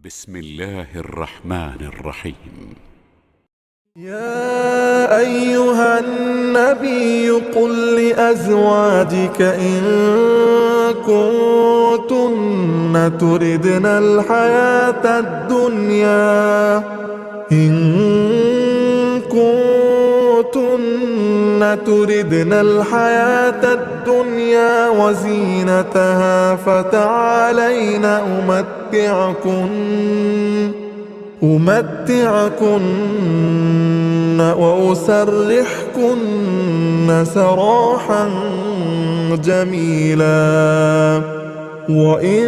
بسم الله الرحمن الرحيم. يا أيها النبي قل لأزواجك إن كنتن تردن الحياة الدنيا وزينتها فتعالين أمتعكن وأسرحكن سراحا جميلا. وإن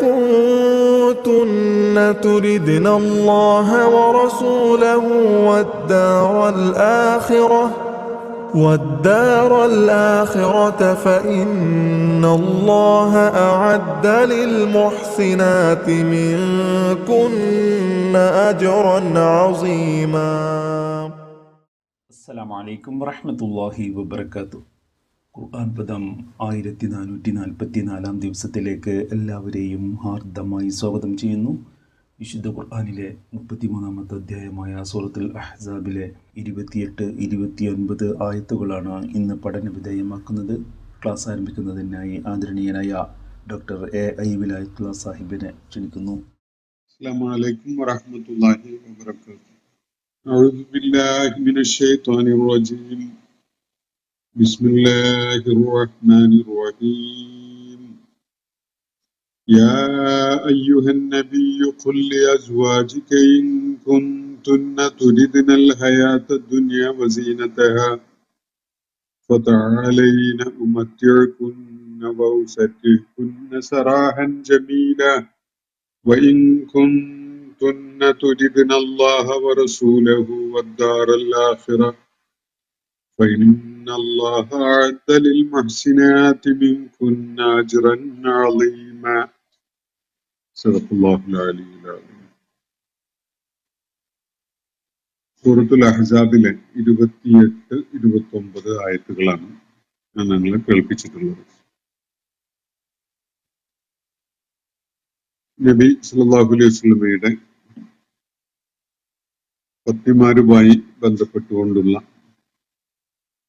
كنتن تردن الله ورسوله والدار الآخرة فإن الله أعد للمحسنات منكن أجرا عظيما. അസ്സലാമു അലൈക്കും വറഹ്മത്തുള്ളാഹി വബറകാതുഹു. ഖുർആൻ പദം 1444 ദിവസത്തിലേക്ക് എല്ലാവരെയും ഹാർദമായി സ്വാഗതം ചെയ്യുന്നു. വിശുദ്ധ ഖുർആനിലെ 33-ാമത്തെ അധ്യായമായ സൂറത്തുൽ അഹ്സാബിലെ 28-29 ആയത്തുകളാണ് ഇന്ന് പഠന വിധേയമാക്കുന്നത്. ക്ലാസ് ആരംഭിക്കുന്നതിനായി ആദരണീയനായ ഡോക്ടർ എ വിലായത്തുള്ള സാഹിബിനെ ക്ഷണിക്കുന്നു. السلام عليكم ورحمة الله وبركاته. أعوذ بالله من الشيطان الرجيم. بسم الله الرحمن الرحيم. يا أيها النبي قل لأزواجك إن كنتن تردن الحياة الدنيا وزينتها فتعالين أمتعكن وأسرحكن سراحا جميلا. وإن كنتن تردن الله ورسوله والدار الآخرة فإن الله أعد للمحسنات منكن أجرا عظيما. صدق الله العلي العظيم. സൂറത്തുൽ അഹ്സാബിലെ 28-29 ആയത്തുകളാണ് ഞാൻ നിങ്ങളെ കേൾപ്പിച്ചിട്ടുള്ളത്. നബി സല്ലല്ലാഹു അലൈഹി വസല്ലമയുടെ പത്നിമാരുമായി ബന്ധപ്പെട്ടുകൊണ്ടുള്ള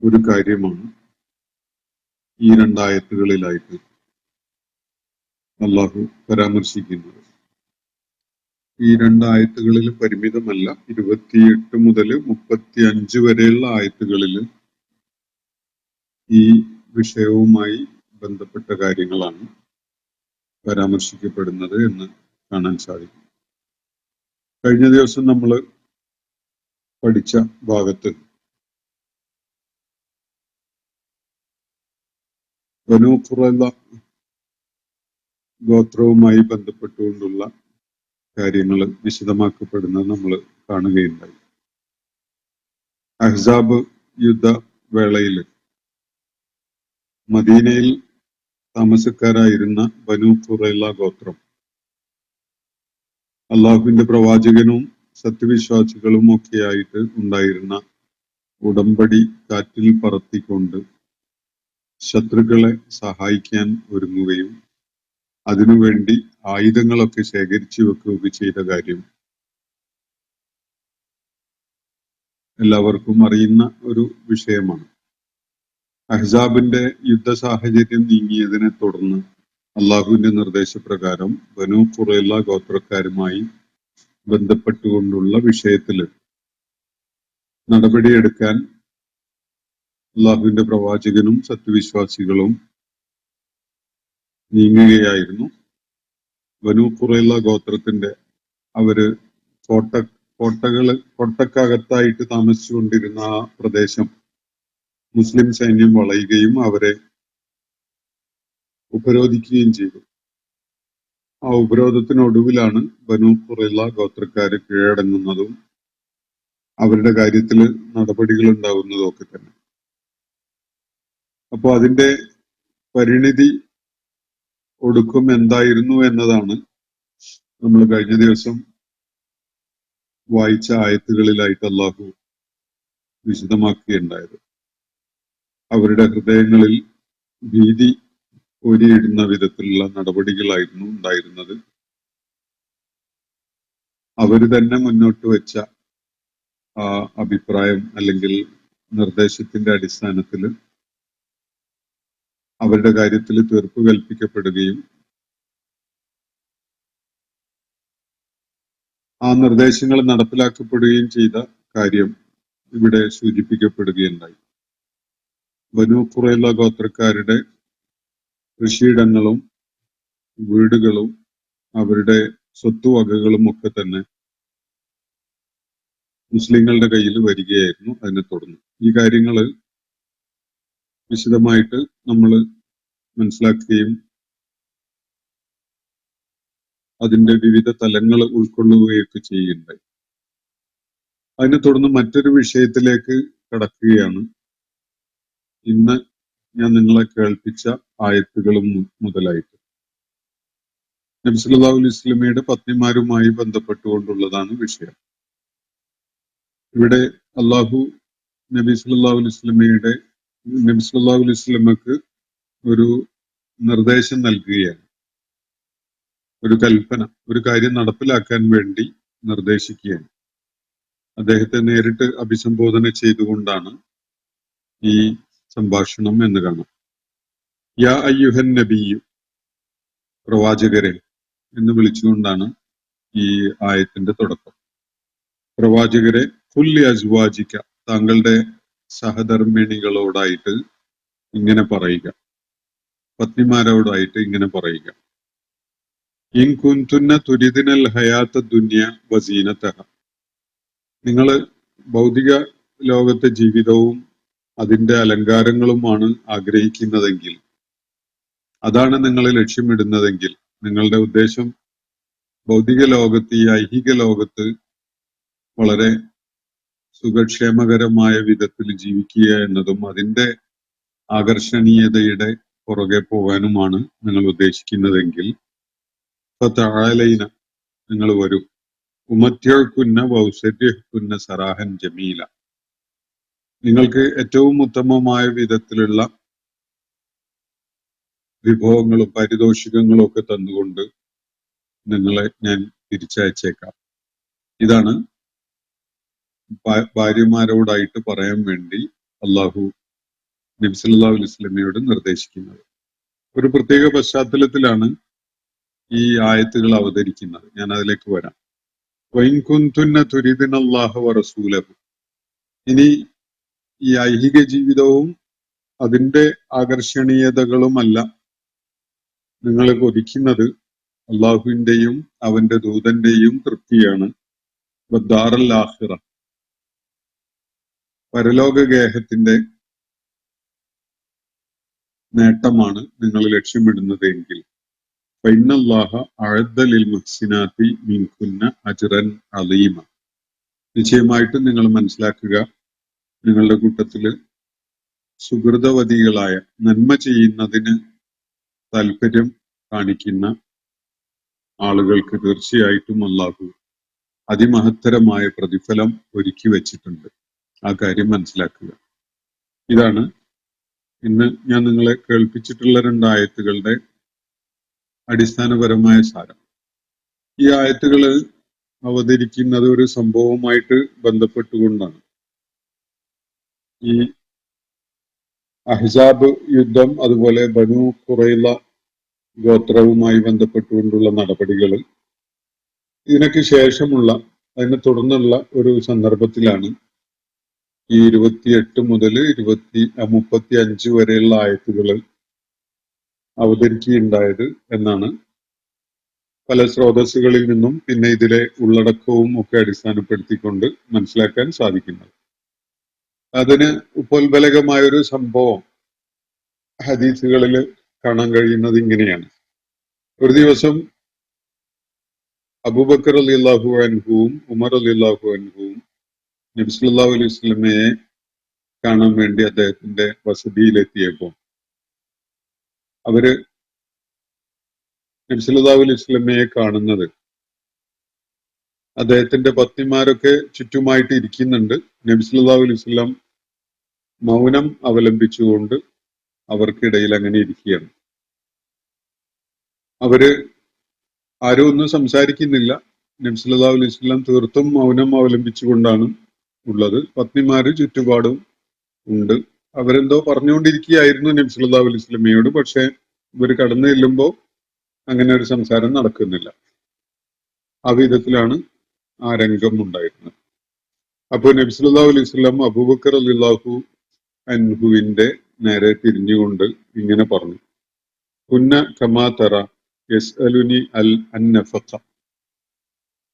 ഒരു കാര്യമാണ് ഈ രണ്ടായത്തുകളിലായിട്ട് അള്ളാഹു പരാമർശിക്കുന്നത്. ഈ രണ്ടായത്തുകളിൽ പരിമിതമല്ല, 28 മുതൽ 35 വരെയുള്ള ആയത്തുകളിൽ ഈ വിഷയവുമായി ബന്ധപ്പെട്ട കാര്യങ്ങളാണ് പരാമർശിക്കപ്പെടുന്നത് എന്ന് കാണാൻ സാധിക്കും. കഴിഞ്ഞ ദിവസം നമ്മൾ പഠിച്ച ഭാഗത്ത് ബനൂ ഖുറൈള ഗോത്രവുമായി ബന്ധപ്പെട്ടുകൊണ്ടുള്ള കാര്യങ്ങൾ വിശദമാക്കപ്പെടുന്നത് നമ്മൾ കാണുകയുണ്ടായി. അഹ്സാബ് യുദ്ധവേളയിൽ മദീനയിൽ താമസക്കാരായിരുന്ന ബനൂ ഖുറൈള ഗോത്രം അള്ളാഹുവിന്റെ പ്രവാചകനും സത്യവിശ്വാസികളും ഒക്കെയായിട്ട് ഉണ്ടായിരുന്ന ഉടമ്പടി കാറ്റിൽ പറത്തിക്കൊണ്ട് ശത്രുക്കളെ സഹായിക്കാൻ ഒരുങ്ങുകയും അതിനുവേണ്ടി ആയുധങ്ങളൊക്കെ ശേഖരിച്ചു വെക്കുകയൊക്കെ ചെയ്ത കാര്യം എല്ലാവർക്കും അറിയുന്ന ഒരു വിഷയമാണ്. അഹ്സാബിന്റെ യുദ്ധ സാഹചര്യം നീങ്ങിയതിനെ തുടർന്ന് അള്ളാഹുവിന്റെ നിർദ്ദേശപ്രകാരം ബനൂ ഖുറൈള ഗോത്രക്കാരുമായി ബന്ധപ്പെട്ടുകൊണ്ടുള്ള വിഷയത്തില് നടപടിയെടുക്കാൻ അള്ളാഹുവിന്റെ പ്രവാചകനും സത്യവിശ്വാസികളും നീങ്ങുകയായിരുന്നു. ബനൂ ഖുറൈള ഗോത്രത്തിന്റെ അവര് കോട്ടക്കകത്തായിട്ട് താമസിച്ചുകൊണ്ടിരുന്ന ആ പ്രദേശം മുസ്ലിം സൈന്യം വളയുകയും അവരെ ഉപരോധിക്കുകയും ചെയ്തു. ആ ഉപരോധത്തിനൊടുവിലാണ് ബനൂ ഖുറൈള ഗോത്രക്കാര് കീഴടങ്ങുന്നതും അവരുടെ കാര്യത്തിൽ നടപടികൾ ഉണ്ടാവുന്നതും ഒക്കെ തന്നെ. അപ്പോ അതിന്റെ പരിണിതി ഒടുക്കം എന്തായിരുന്നു എന്നതാണ് നമ്മൾ കഴിഞ്ഞ ദിവസം വായിച്ച ആയത്തുകളിലായിട്ട് അള്ളാഹു വിശദമാക്കുകയുണ്ടായത്. അവരുടെ ഹൃദയങ്ങളിൽ ഭീതി ഊരിയിടുന്ന വിധത്തിലുള്ള നടപടികളായിരുന്നു ഉണ്ടായിരുന്നത്. അവർ തന്നെ മുന്നോട്ട് വെച്ച ആ അഭിപ്രായം അല്ലെങ്കിൽ നിർദ്ദേശത്തിന്റെ അടിസ്ഥാനത്തിൽ അവരുടെ കാര്യത്തിൽ തീർപ്പ് കൽപ്പിക്കപ്പെടുകയും ആ നിർദ്ദേശങ്ങൾ നടപ്പിലാക്കപ്പെടുകയും ചെയ്ത കാര്യം ഇവിടെ സൂചിപ്പിക്കപ്പെടുകയുണ്ടായി. ബനൂ ഖുറൈള ഗോത്രക്കാരുടെ കൃഷിയിടങ്ങളും വീടുകളും അവരുടെ സ്വത്തുവകകളും ഒക്കെ തന്നെ മുസ്ലിങ്ങളുടെ കയ്യിൽ വരികയായിരുന്നു. അതിനെ തുടർന്ന് ഈ കാര്യങ്ങൾ വിശദമായിട്ട് നമ്മൾ മനസ്സിലാക്കുകയും അതിന്റെ വിവിധ തലങ്ങൾ ഉൾക്കൊള്ളുകയൊക്കെ ചെയ്യുകയുണ്ടായി. അതിനെ തുടർന്ന് മറ്റൊരു വിഷയത്തിലേക്ക് കടക്കുകയാണ്. ഇന്ന് ഞാൻ നിങ്ങളെ കേൾപ്പിച്ച ആയത്തുകളും മുതലായിട്ട് നബി സല്ലല്ലാഹു അലൈഹി വസല്ലമയുടെ പത്നിമാരുമായി ബന്ധപ്പെട്ടുകൊണ്ടുള്ളതാണ് വിഷയം. ഇവിടെ അള്ളാഹു നബി സല്ലല്ലാഹു അലൈഹി വസല്ലമക്ക് ഒരു നിർദ്ദേശം നൽകുകയാണ്. ഒരു കൽപ്പന, ഒരു കാര്യം നടപ്പിലാക്കാൻ വേണ്ടി നിർദ്ദേശിക്കുകയാണ്. അദ്ദേഹത്തെ നേരിട്ട് അഭിസംബോധന ചെയ്തുകൊണ്ടാണ് ഈ സംഭാഷണം എന്ന് കാണാം. യാ അയ്യുഹൻ നബിയു, പ്രവാചകരെ എന്ന് വിളിച്ചുകൊണ്ടാണ് ഈ ആയത്തിന്റെ തുടക്കം. പ്രവാചകരെ, കുല്ലി അസ്വാജിക, താങ്കളുടെ സഹധർമ്മിണികളോടായിട്ട് ഇങ്ങനെ പറയുക, പത്നിമാരോടായിട്ട് ഇങ്ങനെ പറയുക. ഇൻ കുന്തുന്ന തുരിദിനൽ ഹയാത്ത ദുനിയ വസീനതഹ, നിങ്ങൾ ഭൗതിക ലോകത്തെ ജീവിതവും അതിന്റെ അലങ്കാരങ്ങളുമാണ് ആഗ്രഹിക്കുന്നതെങ്കിൽ, അതാണ് നിങ്ങൾ ലക്ഷ്യമിടുന്നതെങ്കിൽ, നിങ്ങളുടെ ഉദ്ദേശം ഭൗതിക ലോകത്ത്, ഈ ഐഹിക ലോകത്ത് വളരെ സുഖക്ഷേമകരമായ വിധത്തിൽ ജീവിക്കുക എന്നതും അതിന്റെ ആകർഷണീയതയുടെ പുറകെ പോകാനുമാണ് നിങ്ങൾ ഉദ്ദേശിക്കുന്നതെങ്കിൽ, ഫതആലൈന, നിങ്ങൾ വരൂ, ഉമത്യൽക്കുന്ന വൗസര്യക്കുന്ന സറാഹൻ ജമീല, നിങ്ങൾക്ക് ഏറ്റവും ഉത്തമമായ വിധത്തിലുള്ള വിഭവങ്ങളും പാരിതോഷികങ്ങളും ഒക്കെ തന്നുകൊണ്ട് നിങ്ങളെ ഞാൻ തിരിച്ചയച്ചേക്കാം. ഇതാണ് ഭാര്യമാരോടായിട്ട് പറയാൻ വേണ്ടി അള്ളാഹു നബി സല്ലല്ലാഹു അലൈഹി വസല്ലമയോട് നിർദ്ദേശിക്കുന്നത്. ഒരു പ്രത്യേക പശ്ചാത്തലത്തിലാണ് ഈ ആയത്തുകൾ അവതരിക്കുന്നത്. ഞാൻ അതിലേക്ക് വരാം. വൈൻ കുന്തുന്ന തുരിദിനല്ലാഹ വറസൂലഹു, ഇനി ഈ ഐഹിക ജീവിതവും അതിന്റെ ആകർഷണീയതകളുമല്ല നിങ്ങൾ കൊതിക്കുന്നത്, അള്ളാഹുവിന്റെയും അവന്റെ ദൂതന്റെയും തൃപ്തിയാണ്. വദ്ദാറൽ ആഖിറ, പരലോക ഗേഹത്തിന്റെ നേട്ടമാണ് നിങ്ങൾ ലക്ഷ്യമിടുന്നത് എങ്കിൽ, ഫൈനല്ലാഹ അഅദ്ദ ലിൽ മുഹ്സിനാത്തി മിൻകുന്ന അജ്റൻ അലീമ, നിശ്ചയമായിട്ടും നിങ്ങൾ മനസ്സിലാക്കുക, നിങ്ങളുടെ കൂട്ടത്തില് സുഹൃതവതികളായ, നന്മ ചെയ്യുന്നതിന് താല്പര്യം കാണിക്കുന്ന ആളുകൾക്ക് തീർച്ചയായിട്ടും അല്ലാഹു അതിമഹത്തരമായ പ്രതിഫലം ഒരുക്കി വെച്ചിട്ടുണ്ട്. ആ കാര്യം മനസ്സിലാക്കുക. ഇതാണ് ഇന്ന് ഞാൻ നിങ്ങളെ കേൾപ്പിച്ചിട്ടുള്ള 2 ആയത്തുകളുടെ അടിസ്ഥാനപരമായ സാരം. ഈ ആയത്തുകൾ അവതരിക്കുന്നത് ഒരു സംഭവവുമായിട്ട് ബന്ധപ്പെട്ടുകൊണ്ടാണ്. ഈ അഹ്സാബ് യുദ്ധം, അതുപോലെ ബനൂ ഖുറൈള ഗോത്രവുമായി ബന്ധപ്പെട്ടുകൊണ്ടുള്ള നടപടികൾ, ഇതിനൊക്കെ ശേഷമുള്ള, അതിനെ തുടർന്നുള്ള ഒരു സന്ദർഭത്തിലാണ് ഈ 28 മുതൽ 35 വരെയുള്ള ആയത്തുകൾ അവതരിക്കുകയുണ്ടായത് എന്നാണ് പല സ്രോതസ്സുകളിൽ നിന്നും പിന്നെ ഇതിലെ ഉള്ളടക്കവും ഒക്കെ അടിസ്ഥാനപ്പെടുത്തിക്കൊണ്ട് മനസ്സിലാക്കാൻ സാധിക്കുന്നത്. അതിന് ഉപോത്ബലകമായ ഒരു സംഭവം ഹദീസുകളിൽ കാണാൻ കഴിയുന്നത് ഇങ്ങനെയാണ്. ഒരു ദിവസം അബൂബക്കർ റളിയല്ലാഹു അൻഹുവും ഉമർ റളിയല്ലാഹു അൻഹുവും നബി സല്ലല്ലാഹു അലൈഹി വസല്ലമയെ കാണാൻ വേണ്ടി അദ്ദേഹത്തിന്റെ വസതിയിലെത്തിയപ്പോൾ അവര് നബി സല്ലല്ലാഹു അലൈഹി വസല്ലമയെ കാണുന്നത്, അദ്ദേഹത്തിന്റെ പത്നിമാരൊക്കെ ചുറ്റുമായിട്ട് ഇരിക്കുന്നുണ്ട്. നബി സല്ലല്ലാഹു അലൈഹി വസല്ലം മൗനം അവലംബിച്ചുകൊണ്ട് അവർക്കിടയിൽ അങ്ങനെ ഇരിക്കുകയാണ്. അവര് ആരും ഒന്നും സംസാരിക്കുന്നില്ല. നബി സല്ലല്ലാഹു അലൈഹി വസല്ലം തീർത്തും മൗനം അവലംബിച്ചുകൊണ്ടാണ് ഉള്ളത്. പത്നിമാര് ചുറ്റുപാടും ഉണ്ട്. അവരെന്തോ പറഞ്ഞുകൊണ്ടിരിക്കുകയായിരുന്നു നബി സല്ലല്ലാഹു അലൈഹി വസല്ലമയോട്. പക്ഷെ ഇവർ കടന്നു ചെല്ലുമ്പോ അങ്ങനെ ഒരു സംസാരം നടക്കുന്നില്ല. ആ വിധത്തിലാണ് ആ രംഗം ഉണ്ടായിരുന്നത്. അപ്പോൾ നബി സല്ലല്ലാഹു അലൈഹി വസല്ലം അബൂബക്കർ റളിയല്ലാഹു അൻഹുവിന്റെ നേരെ തിരിഞ്ഞുകൊണ്ട് ഇങ്ങനെ പറഞ്ഞു: കുന്ന കമാ തറ യസ്അലുനി അൻ-നഫഖ.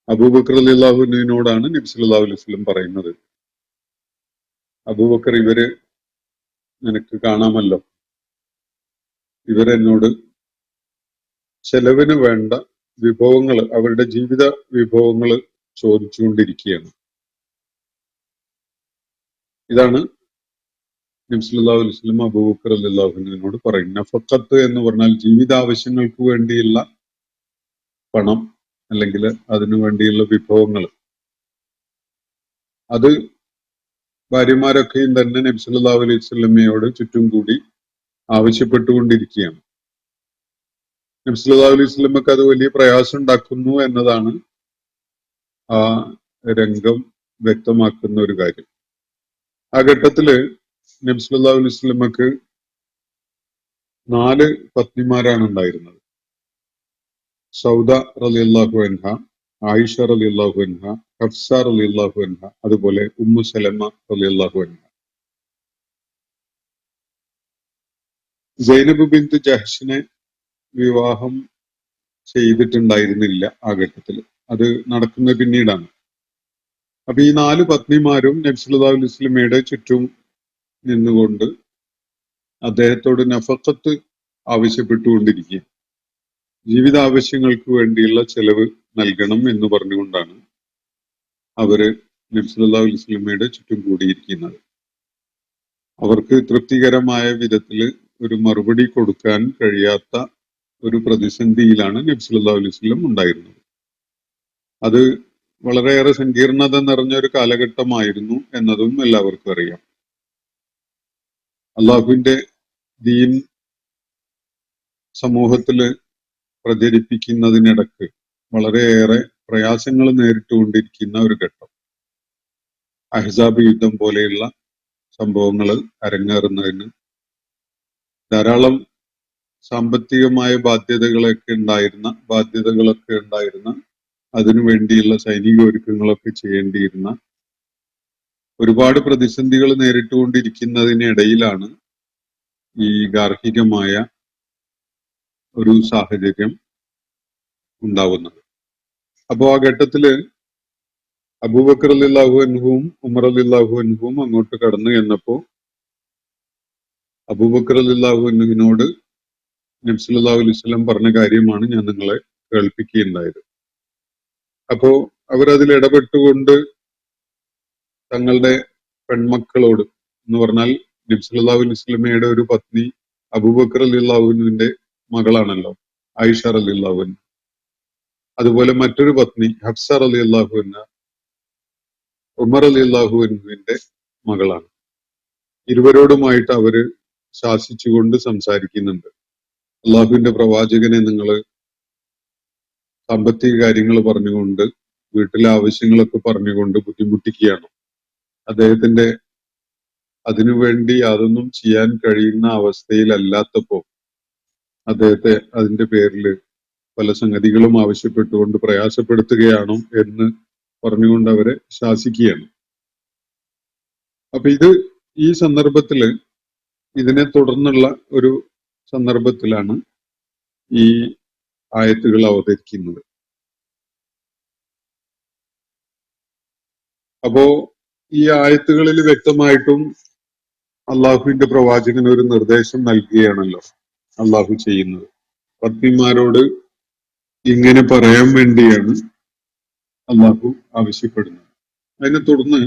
അബൂബക്കർ റളിയല്ലാഹു അൻഹുവിനോടാണ് നബി സല്ലല്ലാഹു അലൈഹി വസല്ലം പറയുന്നത്. അബൂബക്കർ, ഇവര് നിനക്ക് കാണാമല്ലോ, ഇവരെന്നോട് ചെലവിന് വേണ്ട വിഭവങ്ങൾ, അവരുടെ ജീവിത വിഭവങ്ങൾ ചോദിച്ചുകൊണ്ടിരിക്കുകയാണ്. ഇതാണ് നബി സല്ലല്ലാഹു അലൈഹി വസല്ലം അബൂബക്കർ റളിയല്ലാഹു അൻഹുവിനോട് പറയുന്നത്. നഫഖത്ത് എന്ന് പറഞ്ഞാൽ ജീവിതാവശ്യങ്ങൾക്ക് വേണ്ടിയുള്ള പണം, അല്ലെങ്കിൽ അതിനു വേണ്ടിയുള്ള വിഭവങ്ങൾ. അത് ഭാര്യമാരൊക്കെയും തന്നെ നബി സല്ലല്ലാഹു അലൈഹി വസല്ലമയോട് ചുറ്റും കൂടി ആവശ്യപ്പെട്ടുകൊണ്ടിരിക്കുകയാണ്. നബി സല്ലല്ലാഹു അലൈഹി വസല്ലമക്ക് അത് വലിയ പ്രയാസം ഉണ്ടാക്കുന്നു എന്നതാണ് ആ രംഗം വ്യക്തമാക്കുന്ന ഒരു കാര്യം. ആ ഘട്ടത്തില് നബി സല്ലല്ലാഹു അലൈഹി വസല്ലമക്ക് 4 പത്നിമാരാണ് ഉണ്ടായിരുന്നത്. സൗദ റളിയല്ലാഹു അൻഹ, ആയിഷ റളിയല്ലാഹു അൻഹ, ഹഫ്സ റളിയല്ലാഹു അൻഹ, അതുപോലെ ഉമ്മു സലമ റളിയല്ലാഹു അൻഹ. സൈനബ് ബിൻത് ജഹ്ഷിനെ വിവാഹം ചെയ്തിട്ടുണ്ടായിരുന്നില്ല ആ ഘട്ടത്തിൽ. അത് നടക്കുന്നത് പിന്നീടാണ്. അപ്പൊ ഈ 4 പത്നിമാരും നബി സല്ലല്ലാഹു അലൈഹി വസല്ലമയുടെ ചുറ്റും നിന്നുകൊണ്ട് അദ്ദേഹത്തോട് നഫഖത്ത് ആവശ്യപ്പെട്ടുകൊണ്ടിരിക്കുക, ജീവിതാവശ്യങ്ങൾക്ക് വേണ്ടിയുള്ള ചെലവ് നൽകണം എന്ന് പറഞ്ഞുകൊണ്ടാണ് അവര് നബി സല്ലല്ലാഹു അലൈഹി വസല്ലമയുടെ ചുറ്റും കൂടിയിരിക്കുന്നത്. അവർക്ക് തൃപ്തികരമായ വിധത്തിൽ ഒരു മറുപടി കൊടുക്കാൻ കഴിയാത്ത ഒരു പ്രതിസന്ധിയിലാണ് നബി സല്ലല്ലാഹു അലൈഹി വസല്ലം ഉണ്ടായിരുന്നത്. അത് വളരെയേറെ സങ്കീർണത നിറഞ്ഞ ഒരു കാലഘട്ടമായിരുന്നു എന്നതും എല്ലാവർക്കും അറിയാം. അള്ളാഹുവിന്റെ ദീൻ സമൂഹത്തില് പ്രചരിപ്പിക്കുന്നതിനിടക്ക് വളരെയേറെ പ്രയാസങ്ങൾ നേരിട്ടുകൊണ്ടിരിക്കുന്ന ഒരു ഘട്ടം. അഹ്സാബ് യുദ്ധം പോലെയുള്ള സംഭവങ്ങൾ അരങ്ങേറുന്നതിന് ധാരാളം സാമ്പത്തികമായ ബാധ്യതകളൊക്കെ ഉണ്ടായിരുന്ന അതിനു വേണ്ടിയുള്ള സൈനിക ഒരുക്കങ്ങളൊക്കെ ചെയ്യേണ്ടിയിരുന്ന ഒരുപാട് പ്രതിസന്ധികൾ നേരിട്ടുകൊണ്ടിരിക്കുന്നതിനിടയിലാണ് ഈ ഗാർഹികമായ ഒരു സാഹചര്യം ഉണ്ടാവുന്നത്. അപ്പോ ആ ഘട്ടത്തില് അബൂബക്കർ റളിയല്ലാഹു അൻഹുവും ഉമർ റളിയല്ലാഹു അൻഹുവും അങ്ങോട്ട് കടന്നു ചെന്നപ്പോ അബൂബക്കർ റളിയല്ലാഹു അൻഹുവിനോട് നബി സല്ലല്ലാഹു അലൈഹി വസല്ലം പറഞ്ഞ കാര്യമാണ് ഞാൻ നിങ്ങളെ കേൾപ്പിക്കുകയുണ്ടായത്. അപ്പോ അവരതിൽ ഇടപെട്ടുകൊണ്ട് തങ്ങളുടെ പെൺമക്കളോട്, എന്ന് പറഞ്ഞാൽ നബി സല്ലല്ലാഹു അലൈഹി വസല്ലമയുടെ ഒരു പത്നി അബൂബക്കർ റളിയല്ലാഹു അൻഹുവിന്റെ മകളാണല്ലോ, ആയിഷ റളിയല്ലാഹു അൻഹ. അതുപോലെ മറ്റൊരു പത്നി ഹഫ്സ റളിയല്ലാഹു അൻഹ ഉമർ റളിയല്ലാഹു അൻഹുവിന്റെ മകളാണ്. ഇരുവരോടുമായിട്ട് അവര് ശാസിച്ചുകൊണ്ട് സംസാരിക്കുന്നുണ്ട്. അള്ളാഹുവിന്റെ പ്രവാചകനെ നിങ്ങൾ സാമ്പത്തിക കാര്യങ്ങൾ പറഞ്ഞുകൊണ്ട്, വീട്ടിലെ ആവശ്യങ്ങളൊക്കെ പറഞ്ഞുകൊണ്ട് ബുദ്ധിമുട്ടിക്കുകയാണ്. അദ്ദേഹത്തിന്റെ അതിനുവേണ്ടി യാതൊന്നും ചെയ്യാൻ കഴിയുന്ന അവസ്ഥയിലല്ലാത്തപ്പോ അദ്ദേഹത്തെ അതിന്റെ പേരിൽ പല സംഗതികളും ആവശ്യപ്പെട്ടുകൊണ്ട് പ്രയാസപ്പെടുത്തുകയാണോ എന്ന് പറഞ്ഞുകൊണ്ട് അവരെ ശാസിക്കുകയാണ്. അപ്പൊ ഈ സന്ദർഭത്തില്, ഇതിനെ തുടർന്നുള്ള ഒരു സന്ദർഭത്തിലാണ് ഈ ആയത്തുകൾ അവതരിക്കുന്നത്. അപ്പോ ഈ ആയത്തുകളിൽ വ്യക്തമായിട്ടും അള്ളാഹുവിന്റെ പ്രവാചകന് ഒരു നിർദ്ദേശം നൽകുകയാണല്ലോ അള്ളാഹു ചെയ്യുന്നത്. പത്നിമാരോട് ഇങ്ങനെ പറയാൻ വേണ്ടിയാണ് അള്ളാഹു ആവശ്യപ്പെടുന്നത്. അതിനെ തുടർന്ന്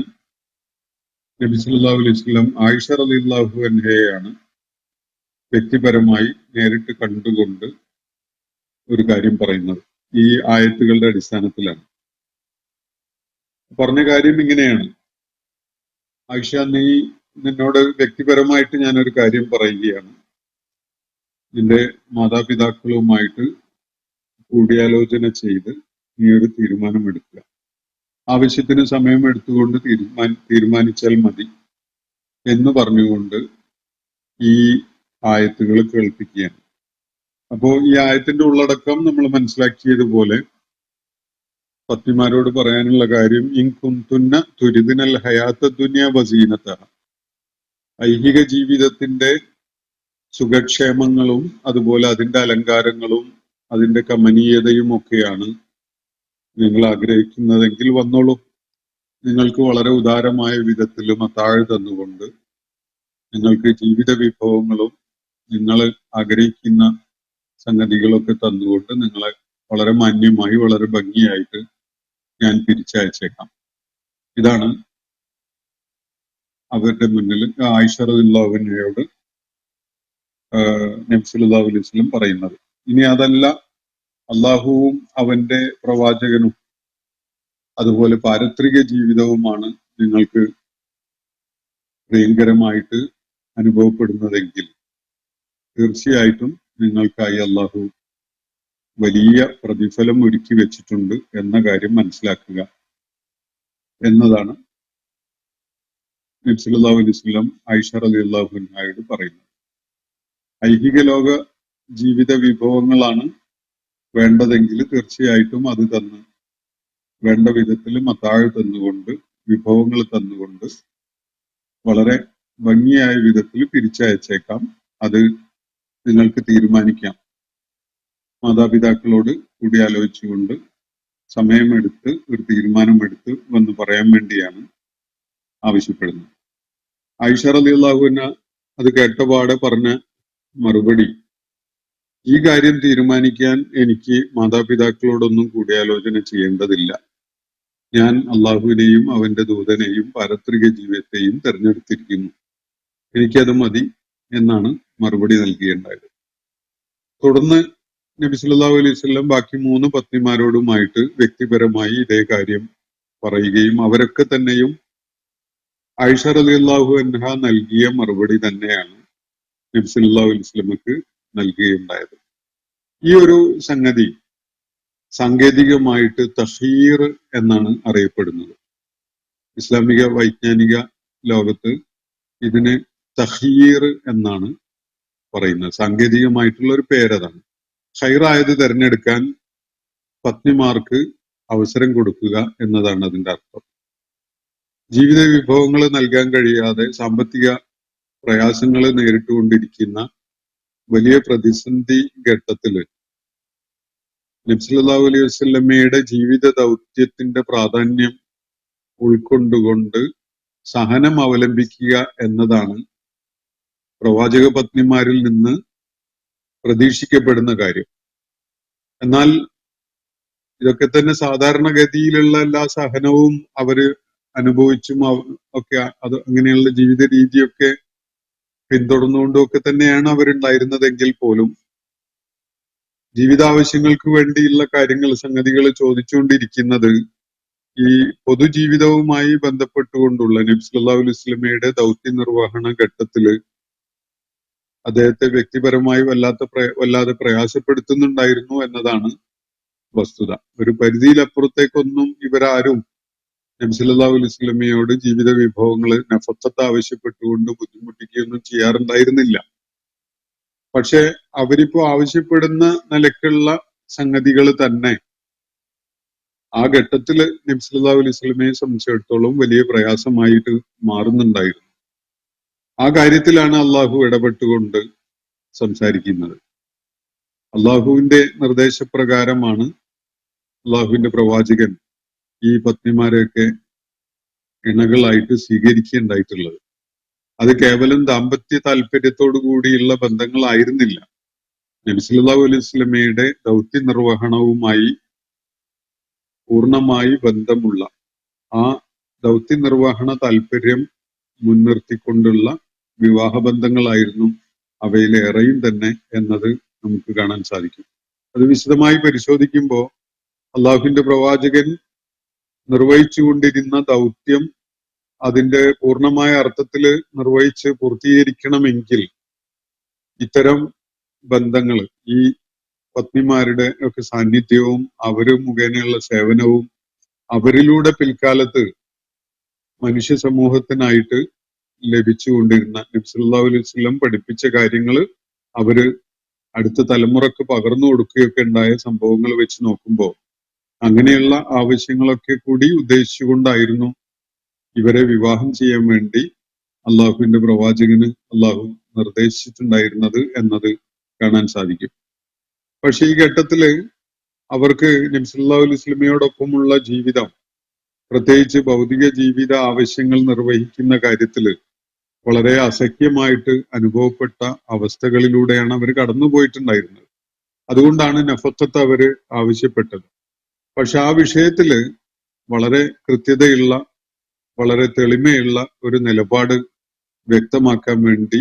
നബി സല്ലല്ലാഹു അലൈഹി വസല്ലം ആയിഷ റളിയല്ലാഹു അൻഹയെയാണ് വ്യക്തിപരമായി നേരിട്ട് കണ്ടുകൊണ്ട് ഒരു കാര്യം പറയുന്നത്. ഈ ആയത്തുകളുടെ അടിസ്ഥാനത്തിലാണ് പറഞ്ഞ കാര്യം. ഇങ്ങനെയാണ്: ആയിഷ, നിന്നോട് വ്യക്തിപരമായിട്ട് ഞാനൊരു കാര്യം പറയുകയാണ്. നിന്റെ മാതാപിതാക്കളുമായിട്ട് കൂടിയാലോചന ചെയ്ത് നീ ഒരു തീരുമാനം എടുക്കുക. ആവശ്യത്തിന് സമയം എടുത്തുകൊണ്ട് തീരുമാനിച്ചാൽ മതി എന്ന് പറഞ്ഞുകൊണ്ട് ഈ ആയത്തുകൾ കേൾപ്പിക്കുകയാണ്. അപ്പോ ഈ ആയത്തിന്റെ ഉള്ളടക്കം നമ്മൾ മനസ്സിലാക്കിയതുപോലെ പത്നിമാരോട് പറയാനുള്ള കാര്യം ഇൻകുന്തുന്ന തുരിദിനൽ ഹയാത്ത ദുനിയ വസീനത, ഐഹിക ജീവിതത്തിന്റെ സുഖക്ഷേമങ്ങളും അതുപോലെ അതിന്റെ അലങ്കാരങ്ങളും അതിന്റെ കമനീയതയും ഒക്കെയാണ് നിങ്ങൾ ആഗ്രഹിക്കുന്നതെങ്കിൽ വന്നോളൂ. നിങ്ങൾക്ക് വളരെ ഉദാരമായ വിധത്തിൽ മത്താഴ് തന്നുകൊണ്ട് നിങ്ങൾക്ക് ജീവിത വിഭവങ്ങളും നിങ്ങൾ ആഗ്രഹിക്കുന്ന സംഗതികളൊക്കെ തന്നുകൊണ്ട് നിങ്ങളെ വളരെ മാന്യമായി വളരെ ഭംഗിയായിട്ട് ഞാൻ തിരിച്ചയച്ചേക്കാം. ഇതാണ് അവരുടെ മുന്നിൽ ആയിഷ റളിയല്ലാഹു അൻഹയോട് നബി സല്ലല്ലാഹു അലൈഹി വസല്ലം പറയുന്നത്. ഇനി അതല്ല, അള്ളാഹുവും അവന്റെ പ്രവാചകനും അതുപോലെ പാരത്രിക ജീവിതവുമാണ് നിങ്ങൾക്ക് പ്രിയങ്കരമായിട്ട് അനുഭവപ്പെടുന്നതെങ്കിൽ തീർച്ചയായിട്ടും നിങ്ങൾക്കായി അള്ളാഹു വലിയ പ്രതിഫലം ഒരുക്കി വെച്ചിട്ടുണ്ട് എന്ന കാര്യം മനസ്സിലാക്കുക എന്നതാണ് നബി സല്ലല്ലാഹു അലൈഹി വസല്ലം ആയിഷ റളിയല്ലാഹു അൻഹയോട് പറയുന്നത്. ഐഹിക ലോക ജീവിത വിഭവങ്ങളാണ് വേണ്ടതെങ്കിൽ തീർച്ചയായിട്ടും അത് തന്ന് വേണ്ട വിധത്തിൽ മത്താഴ് തന്നുകൊണ്ട് വിഭവങ്ങൾ തന്നുകൊണ്ട് വളരെ ഭംഗിയായ വിധത്തിൽ പിരിച്ചയച്ചേക്കാം. അത് നിങ്ങൾക്ക് തീരുമാനിക്കാം. മാതാപിതാക്കളോട് കൂടിയാലോചിച്ചുകൊണ്ട് സമയമെടുത്ത് ഒരു തീരുമാനമെടുത്ത് വന്ന് പറയാൻ വേണ്ടിയാണ് ആവശ്യപ്പെടുന്നത്. ആയിഷ റളിയല്ലാഹു അൻഹ അത് കേട്ടപാടെ പറഞ്ഞ മറുപടി, ഈ കാര്യം തീരുമാനിക്കാൻ എനിക്ക് മാതാപിതാക്കളോടൊന്നും കൂടിയാലോചന ചെയ്യേണ്ടതില്ല. ഞാൻ അള്ളാഹുവിനെയും അവന്റെ ദൂതനെയും പാരത്രിക ജീവിതത്തെയും തെരഞ്ഞെടുത്തിരിക്കുന്നു, എനിക്കത് മതി എന്നാണ് മറുപടി നൽകിയുണ്ടായത്. തുടർന്ന് നബി സല്ലല്ലാഹു അലൈഹി വസല്ലം ബാക്കി 3 പത്നിമാരോടുമായിട്ട് വ്യക്തിപരമായി ഇതേ കാര്യം പറയുകയും അവരൊക്കെ തന്നെയും ആയിഷ റളിയല്ലാഹു അൻഹ നൽകിയ മറുപടി തന്നെയാണ് നബി സല്ലല്ലാഹു അലൈഹി വസല്ലമക്ക് നൽകുകയുണ്ടായത്. ഈ ഒരു സംഗതി സാങ്കേതികമായിട്ട് തഖ്യീർ എന്നാണ് അറിയപ്പെടുന്നത്. ഇസ്ലാമിക വൈജ്ഞാനിക ലോകത്ത് ഇതിന് തഖ്യീർ എന്നാണ് പറയുന്നത്. സാങ്കേതികമായിട്ടുള്ള ഒരു പേരതാണ്. ഖൈറായത് തിരഞ്ഞെടുക്കാൻ പത്നിമാർക്ക് അവസരം കൊടുക്കുക എന്നതാണ് അതിന്റെ അർത്ഥം. ജീവിത വിഭവങ്ങൾ നൽകാൻ കഴിയാതെ സാമ്പത്തിക പ്രയാസങ്ങൾ നേരിട്ടുകൊണ്ടിരിക്കുന്ന വലിയ പ്രതിസന്ധി ഘട്ടത്തില് നബി സല്ലല്ലാഹു അലൈഹി വസല്ലമയുടെ ജീവിത ദൗത്യത്തിന്റെ പ്രാധാന്യം ഉൾക്കൊണ്ടുകൊണ്ട് സഹനം അവലംബിക്കുക എന്നതാണ് പ്രവാചക പത്നിമാരിൽ നിന്ന് പ്രതീക്ഷിക്കപ്പെടുന്ന കാര്യം. എന്നാൽ ഇതൊക്കെ തന്നെ സാധാരണഗതിയിലുള്ള എല്ലാ സഹനവും അവര് അനുഭവിച്ചും ഒക്കെ അത് അങ്ങനെയുള്ള ജീവിത രീതിയൊക്കെ പിന്തുടർന്നുകൊണ്ടും ഒക്കെ തന്നെയാണ് അവരുണ്ടായിരുന്നതെങ്കിൽ പോലും ജീവിതാവശ്യങ്ങൾക്ക് വേണ്ടിയുള്ള കാര്യങ്ങൾ സംഗതികൾ ചോദിച്ചുകൊണ്ടിരിക്കുന്നത് ഈ പൊതുജീവിതവുമായി ബന്ധപ്പെട്ടുകൊണ്ടുള്ള നബി സല്ലല്ലാഹു അലൈഹി വസല്ലമയുടെ ദൗത്യ നിർവഹണ ഘട്ടത്തില് അദ്ദേഹത്തെ വ്യക്തിപരമായി വല്ലാതെ പ്രയാസപ്പെടുത്തുന്നുണ്ടായിരുന്നു എന്നതാണ് വസ്തുത. ഒരു പരിധിയിലപ്പുറത്തേക്കൊന്നും ഇവരാരും നബി സല്ലല്ലാഹു അലൈഹി വസല്ലമയോട് ജീവിത വിഭവങ്ങൾ നഫഖത്ത് ആവശ്യപ്പെട്ടുകൊണ്ട് ബുദ്ധിമുട്ടിക്കുകയൊന്നും ചെയ്യാറുണ്ടായിരുന്നില്ല. പക്ഷെ അവരിപ്പോ ആവശ്യപ്പെടുന്ന നിലക്കുള്ള സംഗതികൾ തന്നെ ആ ഘട്ടത്തില് നബി സല്ലല്ലാഹു അലൈഹി വസല്ലമയെ സംബന്ധിച്ചിടത്തോളം വലിയ പ്രയാസമായിട്ട് മാറുന്നുണ്ടായിരുന്നു. ആ കാര്യത്തിലാണ് അള്ളാഹു ഇടപെട്ടുകൊണ്ട് സംസാരിക്കുന്നത്. അള്ളാഹുവിന്റെ നിർദ്ദേശപ്രകാരമാണ് അള്ളാഹുവിന്റെ പ്രവാചകൻ ഈ പത്നിമാരെയൊക്കെ ഇണകളായിട്ട് സ്വീകരിക്കുകയുണ്ടായിട്ടുള്ളത്. അത് കേവലം ദാമ്പത്യ താല്പര്യത്തോടു കൂടിയുള്ള ബന്ധങ്ങളായിരുന്നില്ല. നബി സല്ലല്ലാഹു അലൈഹി വസല്ലമയുടെ ദൗത്യ നിർവഹണവുമായി പൂർണ്ണമായി ബന്ധമുള്ള ആ ദൗത്യ നിർവഹണ താല്പര്യം മുൻനിർത്തിക്കൊണ്ടുള്ള വിവാഹ ബന്ധങ്ങളായിരുന്നു അവയിലേറെയും തന്നെ എന്നത് നമുക്ക് കാണാൻ സാധിക്കും. അത് വിശദമായി പരിശോധിക്കുമ്പോൾ അള്ളാഹുവിന്റെ പ്രവാചകൻ നിർവഹിച്ചുകൊണ്ടിരുന്ന ദൗത്യം അതിന്റെ പൂർണ്ണമായ അർത്ഥത്തിൽ നിർവഹിച്ച് പൂർത്തീകരിക്കണമെങ്കിൽ ഇത്തരം ബന്ധങ്ങൾ, ഈ പത്നിമാരുടെ ഒക്കെ സാന്നിധ്യവും അവര് മുഖേനയുള്ള സേവനവും അവരിലൂടെ പിൽക്കാലത്ത് മനുഷ്യ സമൂഹത്തിനായിട്ട് ലഭിച്ചുകൊണ്ടിരുന്ന നബി സല്ലല്ലാഹു അലൈഹി വസല്ലം പഠിപ്പിച്ച കാര്യങ്ങൾ അവര് അടുത്ത തലമുറക്ക് പകർന്നു കൊടുക്കുകയൊക്കെ ഉണ്ടായ സംഭവങ്ങൾ വെച്ച് നോക്കുമ്പോൾ അങ്ങനെയുള്ള ആവശ്യങ്ങളൊക്കെ കൂടി ഉദ്ദേശിച്ചുകൊണ്ടായിരുന്നു ഇവരെ വിവാഹം ചെയ്യാൻ വേണ്ടി അള്ളാഹുവിന്റെ പ്രവാചകന് അള്ളാഹു നിർദ്ദേശിച്ചിട്ടുണ്ടായിരുന്നത് എന്നത് കാണാൻ സാധിക്കും. പക്ഷെ ഈ ഘട്ടത്തില് അവർക്ക് നബി സല്ലല്ലാഹു അലൈഹി വസല്ലമയോടൊപ്പമുള്ള ജീവിതം, പ്രത്യേകിച്ച് ഭൗതിക ജീവിത ആവശ്യങ്ങൾ നിർവഹിക്കുന്ന കാര്യത്തില് വളരെ അസഖ്യമായിട്ട് അനുഭവപ്പെട്ട അവസ്ഥകളിലൂടെയാണ് അവർ കടന്നുപോയിട്ടുണ്ടായിരുന്നത്. അതുകൊണ്ടാണ് നഫഖത്ത് അവര് ആവശ്യപ്പെട്ടത്. പക്ഷെ ആ വിഷയത്തില് വളരെ കൃത്യതയുള്ള, വളരെ തെളിമയുള്ള ഒരു നിലപാട് വ്യക്തമാക്കാൻ വേണ്ടി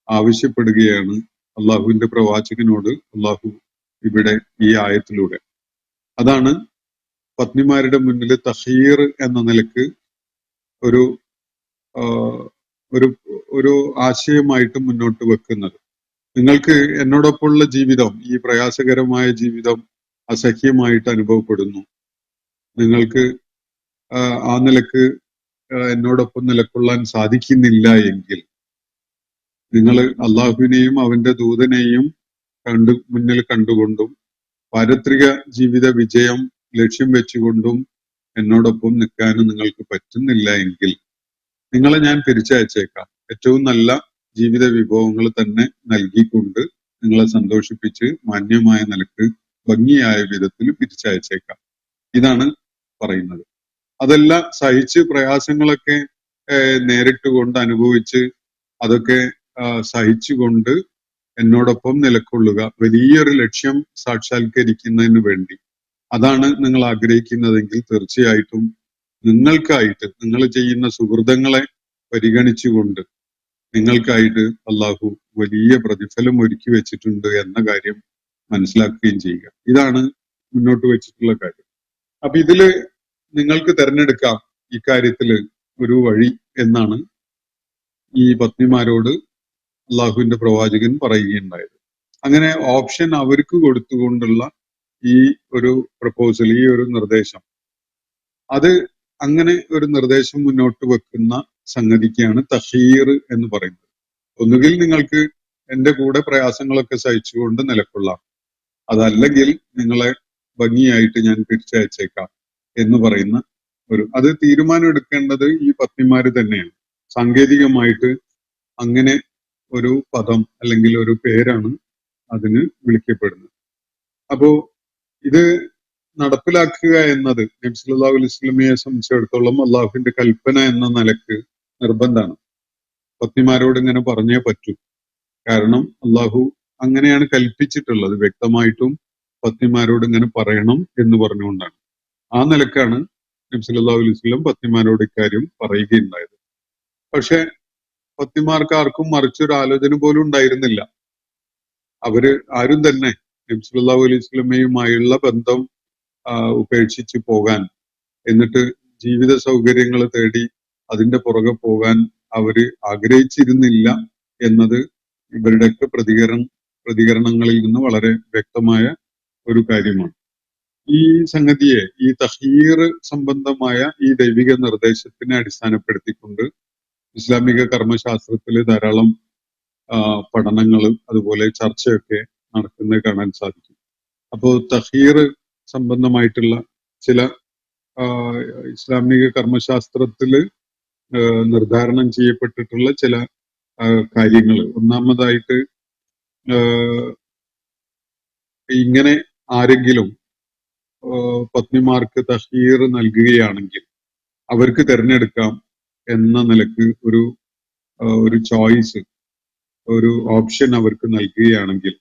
ആവശ്യപ്പെടുകയാണ് അള്ളാഹുവിന്റെ പ്രവാചകനോട് അള്ളാഹു ഇവിടെ ഈ ആയത്തിലൂടെ. അതാണ് പത്നിമാരുടെ മുന്നിൽ തഖീർ എന്ന നിലക്ക് ഒരു ഒരു ഒരു ആശയമായിട്ട് മുന്നോട്ട് വെക്കുന്നത്. നിങ്ങൾക്ക് എന്നോടൊപ്പമുള്ള ജീവിതം, ഈ പ്രയാസകരമായ ജീവിതം അസഹ്യമായിട്ട് അനുഭവപ്പെടുന്നു. നിങ്ങൾക്ക് ആ നിലക്ക് എന്നോടൊപ്പം നിലകൊള്ളാൻ സാധിക്കുന്നില്ല എങ്കിൽ നിങ്ങൾ അള്ളാഹുവിനെയും അവന്റെ ദൂതനെയും മുന്നിൽ കണ്ടുകൊണ്ടും പാരത്രിക ജീവിത വിജയം ലക്ഷ്യം വെച്ചുകൊണ്ടും എന്നോടൊപ്പം നിൽക്കാനും നിങ്ങൾക്ക് പറ്റുന്നില്ല എങ്കിൽ നിങ്ങളെ ഞാൻ പിരിച്ചയച്ചേക്കാം. ഏറ്റവും നല്ല ജീവിത വിഭവങ്ങൾ തന്നെ നൽകിക്കൊണ്ട് നിങ്ങളെ സന്തോഷിപ്പിച്ച് മാന്യമായ നിലക്ക് ഭംഗിയായ വിധത്തിൽ പിരിച്ചയച്ചേക്കാം. ഇതാണ് പറയുന്നത്. അതെല്ലാം സഹിച്ച് പ്രയാസങ്ങളൊക്കെ നേരിട്ടുകൊണ്ട് അനുഭവിച്ച് അതൊക്കെ സഹിച്ചുകൊണ്ട് എന്നോടൊപ്പം നിലകൊള്ളുക, വലിയൊരു ലക്ഷ്യം സാക്ഷാത്കരിക്കുന്നതിന് വേണ്ടി. അതാണ് നിങ്ങൾ ആഗ്രഹിക്കുന്നതെങ്കിൽ തീർച്ചയായിട്ടും നിങ്ങൾക്കായിട്ട്, നിങ്ങൾ ചെയ്യുന്ന സുഹൃതങ്ങളെ പരിഗണിച്ചുകൊണ്ട് നിങ്ങൾക്കായിട്ട് അള്ളാഹു വലിയ പ്രതിഫലം ഒരുക്കി വെച്ചിട്ടുണ്ട് എന്ന കാര്യം മനസ്സിലാക്കുകയും ചെയ്യുക. ഇതാണ് മുന്നോട്ട് വെച്ചിട്ടുള്ള കാര്യം. അപ്പൊ ഇതില് നിങ്ങൾക്ക് തെരഞ്ഞെടുക്കാം ഇക്കാര്യത്തില് ഒരു വഴി എന്നാണ് ഈ പത്നിമാരോട് അള്ളാഹുവിന്റെ പ്രവാചകൻ പറയുകയുണ്ടായത്. അങ്ങനെ ഓപ്ഷൻ അവർക്ക് കൊടുത്തുകൊണ്ടുള്ള ഈ ഒരു പ്രപ്പോസൽ, ഈ ഒരു നിർദ്ദേശം, അത് അങ്ങനെ ഒരു നിർദ്ദേശം മുന്നോട്ട് വെക്കുന്ന സംഗതിക്കാണ് തഖീർ എന്ന് പറയുന്നത്. ഒന്നുകിൽ നിങ്ങൾക്ക് എന്റെ കൂടെ പ്രയാസങ്ങളൊക്കെ സഹിച്ചുകൊണ്ട് നിലകൊള്ളാം, അതല്ലെങ്കിൽ നിങ്ങളെ ഭംഗിയായിട്ട് ഞാൻ പിരിച്ചയച്ചേക്കാം എന്ന് പറയുന്ന അത് തീരുമാനം എടുക്കേണ്ടത് ഈ പത്നിമാര് തന്നെയാണ്. സാങ്കേതികമായിട്ട് അങ്ങനെ ഒരു പദം അല്ലെങ്കിൽ ഒരു പേരാണ് അതിന് വിളിക്കപ്പെടുന്നത്. അപ്പോ ഇത് നടപ്പിലാക്കുക എന്നത് നബി സല്ലല്ലാഹു അലൈഹി വസല്ലമയെ സംബന്ധിച്ചിടത്തോളം അള്ളാഹുവിന്റെ കൽപ്പന എന്ന നിലക്ക് നിർബന്ധമാണ്. പത്നിമാരോട് ഇങ്ങനെ പറഞ്ഞേ പറ്റൂ. കാരണം അള്ളാഹു അങ്ങനെയാണ് കൽപ്പിച്ചിട്ടുള്ളത്. വ്യക്തമായിട്ടും പത്നിമാരോട് ഇങ്ങനെ പറയണം എന്ന് പറഞ്ഞുകൊണ്ടാണ്. ആ നിലക്കാണ് നബി സല്ലല്ലാഹു അലൈഹി വസല്ലം പത്നിമാരോട് ഇക്കാര്യം പറയുകയുണ്ടായത്. പക്ഷെ പത്നിമാർക്ക് ആർക്കും മറിച്ചൊരു ആലോചന പോലും ഉണ്ടായിരുന്നില്ല. അവര് ആരും തന്നെ നബി സല്ലല്ലാഹു അലൈഹി വസല്ലമയുമായുള്ള ബന്ധം ഉപേക്ഷിച്ച് പോകാൻ, എന്നിട്ട് ജീവിത സൗകര്യങ്ങൾ തേടി അതിന്റെ പുറകെ പോകാൻ അവര് ആഗ്രഹിച്ചിരുന്നില്ല എന്നത് ഇവരുടെയൊക്കെ പ്രതികരണങ്ങളിൽ നിന്ന് വളരെ വ്യക്തമായ ഒരു കാര്യമാണ്. ഈ സംഗതിയെ, ഈ തഖീർ സംബന്ധമായ ഈ ദൈവിക നിർദ്ദേശത്തിനെ അടിസ്ഥാനപ്പെടുത്തിക്കൊണ്ട് ഇസ്ലാമിക കർമ്മശാസ്ത്രത്തിൽ ധാരാളം പഠനങ്ങൾ അതുപോലെ ചർച്ചയൊക്കെ നടക്കുന്നത് കാണാൻ സാധിക്കും. അപ്പോൾ തഖീർ സംബന്ധമായിട്ടുള്ള ചില ഇസ്ലാമിക കർമ്മശാസ്ത്രത്തിൽ നിർദ്ധാരണം ചെയ്യപ്പെട്ടിട്ടുള്ള ചില കാര്യങ്ങൾ. ഒന്നാമതായിട്ട്, ഇങ്ങനെ ആരെങ്കിലും പത്നിമാർക്ക് തഖീർ നൽകുകയാണെങ്കിൽ അവർക്ക് തിരഞ്ഞെടുക്കാം എന്ന നിലക്ക് ഒരു ചോയ്സ്, ഒരു ഓപ്ഷൻ അവർക്ക് നൽകുകയാണെങ്കിൽ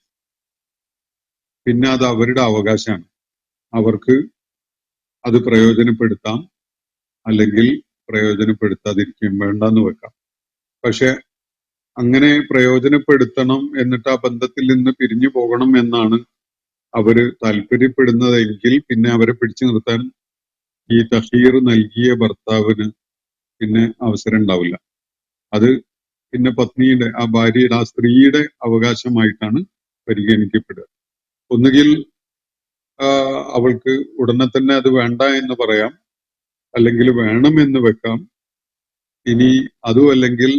പിന്നെ അത് അവരുടെ അവകാശമാണ്. അവർക്ക് അത് പ്രയോജനപ്പെടുത്താം, അല്ലെങ്കിൽ പ്രയോജനപ്പെടുത്താതിരിക്കും, വേണ്ടെന്ന് വെക്കാം. പക്ഷെ അങ്ങനെ പ്രയോജനപ്പെടുത്തണം, എന്നിട്ട് ആ ബന്ധത്തിൽ നിന്ന് പിരിഞ്ഞു പോകണം എന്നാണ് അവര് താല്പര്യപ്പെടുന്നതെങ്കിൽ പിന്നെ അവരെ പിടിച്ചു നിർത്താൻ ഈ തഖീർ നൽകിയ ഭർത്താവിന് പിന്നെ അവസരം ഉണ്ടാവില്ല. അത് പിന്നെ പത്നിയുടെ, ആ ഭാര്യയുടെ, ആ സ്ത്രീയുടെ അവകാശമായിട്ടാണ് പരിഗണിക്കപ്പെടുക. ഒന്നുകിൽ അവൾക്ക് ഉടനെ തന്നെ അത് വേണ്ട എന്ന് പറയാം, അല്ലെങ്കിൽ വേണം എന്ന് വെക്കാം. ഇനി അതും അല്ലെങ്കിൽ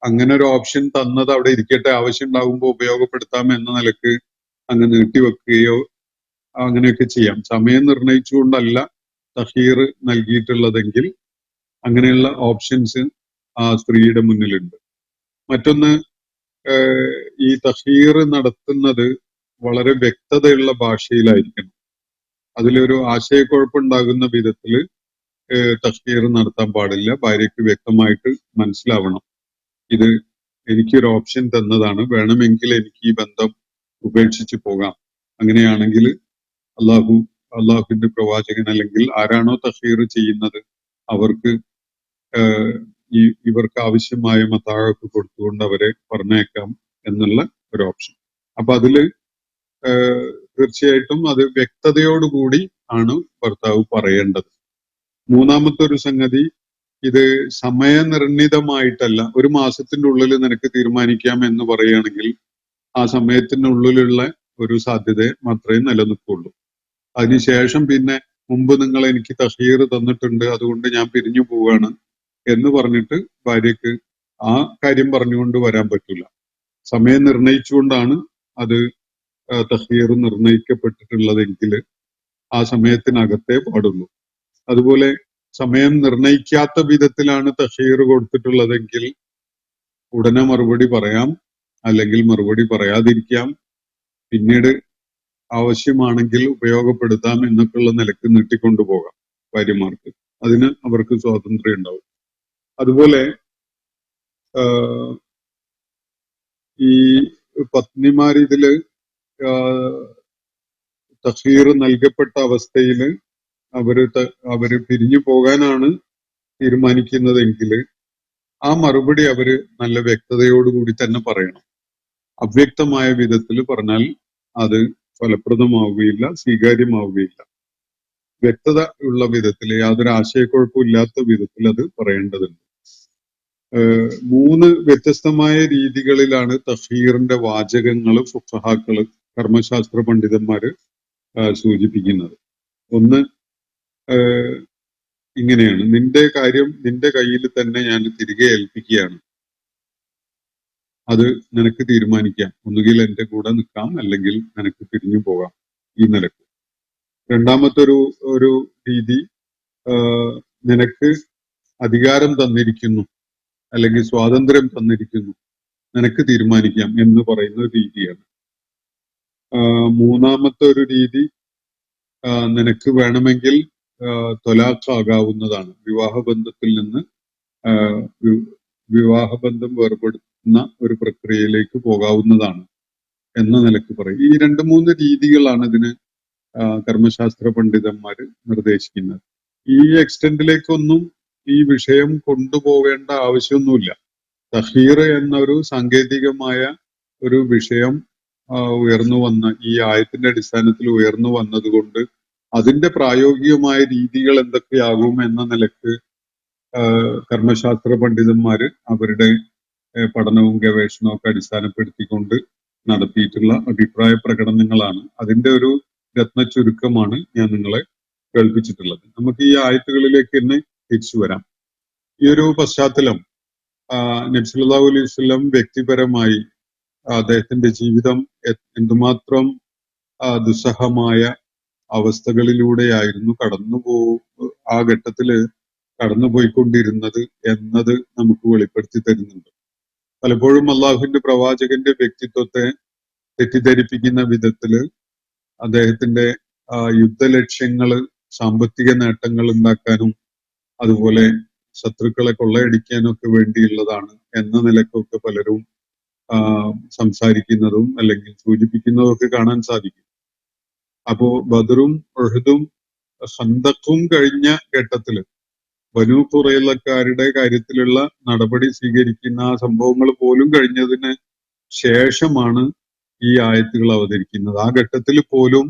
അങ്ങനെ ഒരു ഓപ്ഷൻ തന്നത് അവിടെ ഇരിക്കട്ടെ, ആവശ്യം ഉണ്ടാകുമ്പോൾ ഉപയോഗപ്പെടുത്താം എന്ന നിലക്ക് അങ്ങ് നീട്ടിവെക്കുകയോ അങ്ങനെയൊക്കെ ചെയ്യാം. സമയം നിർണയിച്ചുകൊണ്ടല്ല തഹീർ നൽകിയിട്ടുള്ളതെങ്കിൽ അങ്ങനെയുള്ള ഓപ്ഷൻസ് ആ സ്ത്രീയുടെ മുന്നിലുണ്ട്. മറ്റൊന്ന്, ഈ തഹീർ നടത്തുന്നത് വളരെ വ്യക്തതയുള്ള ഭാഷയിലായിരിക്കണം. അതിലൊരു ആശയക്കുഴപ്പമുണ്ടാകുന്ന വിധത്തിൽ തഹീർ നടത്താൻ പാടില്ല. ഭാര്യയ്ക്ക് വ്യക്തമായിട്ട് മനസ്സിലാവണം, ഇത് എനിക്കൊരു ഓപ്ഷൻ തന്നതാണ്, വേണമെങ്കിൽ എനിക്ക് ഈ ബന്ധം ഉപേക്ഷിച്ച് പോകാം. അങ്ങനെയാണെങ്കിൽ അള്ളാഹുവിന്റെ പ്രവാചകൻ അല്ലെങ്കിൽ ആരാണോ തഹീർ ചെയ്യുന്നത് അവർക്ക് ഇവർക്ക് ആവശ്യമായ മതാഴൊക്കെ കൊടുത്തുകൊണ്ട് അവരെ പറഞ്ഞേക്കാം എന്നുള്ള ഒരു ഓപ്ഷൻ. അപ്പൊ അതില് തീർച്ചയായിട്ടും അത് വ്യക്തതയോടുകൂടി ആണ് ഭർത്താവ് പറയേണ്ടത്. മൂന്നാമത്തെ ഒരു സംഗതി, ഇത് സമയനിർണിതമായിട്ടല്ല. ഒരു മാസത്തിന്റെ ഉള്ളിൽ നിനക്ക് തീരുമാനിക്കാം എന്ന് പറയുകയാണെങ്കിൽ ആ സമയത്തിനുള്ളിലുള്ള ഒരു സാധ്യത മാത്രമേ നിലനിൽക്കുള്ളൂ. അതിനുശേഷം പിന്നെ മുമ്പ് നിങ്ങൾ എനിക്ക് തഹീർ തന്നിട്ടുണ്ട്, അതുകൊണ്ട് ഞാൻ പിരിഞ്ഞു പോവുകയാണ് എന്ന് പറഞ്ഞിട്ട് ഭാര്യക്ക് ആ കാര്യം പറഞ്ഞുകൊണ്ട് വരാൻ പറ്റില്ല. സമയം നിർണയിച്ചുകൊണ്ടാണ് അത് തഹീർ നിർണയിക്കപ്പെട്ടിട്ടുള്ളതെങ്കിൽ ആ സമയത്തിനകത്തേ പാടുള്ളൂ. അതുപോലെ സമയം നിർണയിക്കാത്ത വിധത്തിലാണ് തഹീർ കൊടുത്തിട്ടുള്ളതെങ്കിൽ ഉടനെ മറുപടി പറയാം, അല്ലെങ്കിൽ മറുപടി പറയാതിരിക്കാം, പിന്നീട് ആവശ്യമാണെങ്കിൽ ഉപയോഗപ്പെടുത്താം എന്നൊക്കെയുള്ള നിലക്ക് നീട്ടിക്കൊണ്ടുപോകാം ഭാര്യമാർക്ക്. അതിന് അവർക്ക് സ്വാതന്ത്ര്യം ഉണ്ടാവും. അതുപോലെ ഈ പത്നിമാർ ഇതില് തഹീർ നൽകപ്പെട്ട അവസ്ഥയിൽ അവര് പിരിഞ്ഞു പോകാനാണ് തീരുമാനിക്കുന്നതെങ്കിൽ ആ മറുപടി അവര് നല്ല വ്യക്തതയോടുകൂടി തന്നെ പറയണം. അവ്യക്തമായ വിധത്തിൽ പറഞ്ഞാൽ അത് ഫലപ്രദമാവുകയില്ല, സ്വീകാര്യമാവുകയില്ല. വ്യക്തത ഉള്ള വിധത്തിൽ, യാതൊരു ആശയക്കുഴപ്പവും ഇല്ലാത്ത വിധത്തിൽ അത് പറയേണ്ടതുണ്ട്. 3 വ്യത്യസ്തമായ രീതികളിലാണ് തഹീറിന്റെ വാചകങ്ങൾ ഫുഖഹാക്കള്, കർമ്മശാസ്ത്ര പണ്ഡിതന്മാര് സൂചിപ്പിക്കുന്നത്. ഒന്ന് ഇങ്ങനെയാണ്: നിന്റെ കാര്യം നിന്റെ കയ്യിൽ തന്നെ ഞാൻ തിരികെ ഏൽപ്പിക്കുകയാണ്, അത് നിനക്ക് തീരുമാനിക്കാം, ഒന്നുകിൽ എന്റെ കൂടെ നിൽക്കാം അല്ലെങ്കിൽ നിനക്ക് പിരിഞ്ഞു പോകാം, ഈ നിലക്ക്. രണ്ടാമത്തെ ഒരു രീതി, നിനക്ക് അധികാരം തന്നിരിക്കുന്നു അല്ലെങ്കിൽ സ്വാതന്ത്ര്യം തന്നിരിക്കുന്നു, നിനക്ക് തീരുമാനിക്കാം എന്ന് പറയുന്ന ഒരു രീതിയാണ്. മൂന്നാമത്തെ ഒരു രീതി, നിനക്ക് വേണമെങ്കിൽ ത്വലാഖാകാവുന്നതാണ്, വിവാഹബന്ധത്തിൽ നിന്ന് വിവാഹബന്ധം വേർപെടുത്തുന്ന ഒരു പ്രക്രിയയിലേക്ക് പോകാവുന്നതാണ് എന്ന നിലക്ക് പറയും. ഈ 2-3 രീതികളാണ് ഇതിന് കർമ്മശാസ്ത്ര പണ്ഡിതന്മാര് നിർദ്ദേശിക്കുന്നത്. ഈ എക്സ്റ്റെന്റിലേക്കൊന്നും ഈ വിഷയം കൊണ്ടുപോകേണ്ട ആവശ്യമൊന്നുമില്ല. തഹീർ എന്നൊരു സാങ്കേതികമായ ഒരു വിഷയം ഉയർന്നു വന്ന ഈ ആയത്തിന്റെ അടിസ്ഥാനത്തിൽ ഉയർന്നു വന്നതുകൊണ്ട് അതിന്റെ പ്രായോഗികമായ രീതികൾ എന്തൊക്കെയാകും എന്ന നിലക്ക് കർമ്മശാസ്ത്ര പണ്ഡിതന്മാര് അവരുടെ പഠനവും ഗവേഷണവും ഒക്കെ അടിസ്ഥാനപ്പെടുത്തിക്കൊണ്ട് നടത്തിയിട്ടുള്ള അഭിപ്രായ പ്രകടനങ്ങളാണ്. അതിന്റെ ഒരു രത്ന ചുരുക്കമാണ് ഞാൻ നിങ്ങളെ കേൾപ്പിച്ചിട്ടുള്ളത്. നമുക്ക് ഈ ആയത്തുകളിലേക്ക് തന്നെ തിരിച്ചു വരാം. ഈ ഒരു പശ്ചാത്തലം നബി സല്ലല്ലാഹു അലൈഹി വസല്ലം വ്യക്തിപരമായി അദ്ദേഹത്തിന്റെ ജീവിതം എന്തുമാത്രം ദുസ്സഹമായ അവസ്ഥകളിലൂടെയായിരുന്നു ആ ഘട്ടത്തില് കടന്നുപോയിക്കൊണ്ടിരുന്നത് എന്നത് നമുക്ക് വെളിപ്പെടുത്തി തരുന്നുണ്ട്. പലപ്പോഴും അള്ളാഹുവിന്റെ പ്രവാചകന്റെ വ്യക്തിത്വത്തെ തെറ്റിദ്ധരിപ്പിക്കുന്ന വിധത്തില് അദ്ദേഹത്തിന്റെ യുദ്ധലക്ഷ്യങ്ങള് സാമ്പത്തിക നേട്ടങ്ങൾ ഉണ്ടാക്കാനും അതുപോലെ ശത്രുക്കളെ കൊള്ളയടിക്കാനും ഒക്കെ വേണ്ടിയുള്ളതാണ് എന്ന നിലക്കൊക്കെ പലരും സംസാരിക്കുന്നതും അല്ലെങ്കിൽ സൂചിപ്പിക്കുന്നതും ഒക്കെ കാണാൻ സാധിക്കും. അപ്പോ ബദറും ഉഹുദും ഖന്തഖും കഴിഞ്ഞ ഘട്ടത്തില് ബനൂ ഖുറൈളക്കാരുടെ കാര്യത്തിലുള്ള നടപടി സ്വീകരിക്കുന്ന ആ സംഭവങ്ങൾ പോലും കഴിഞ്ഞതിന് ശേഷമാണ് ഈ ആയത്തുകൾ അവതരിക്കുന്നത്. ആ ഘട്ടത്തിൽ പോലും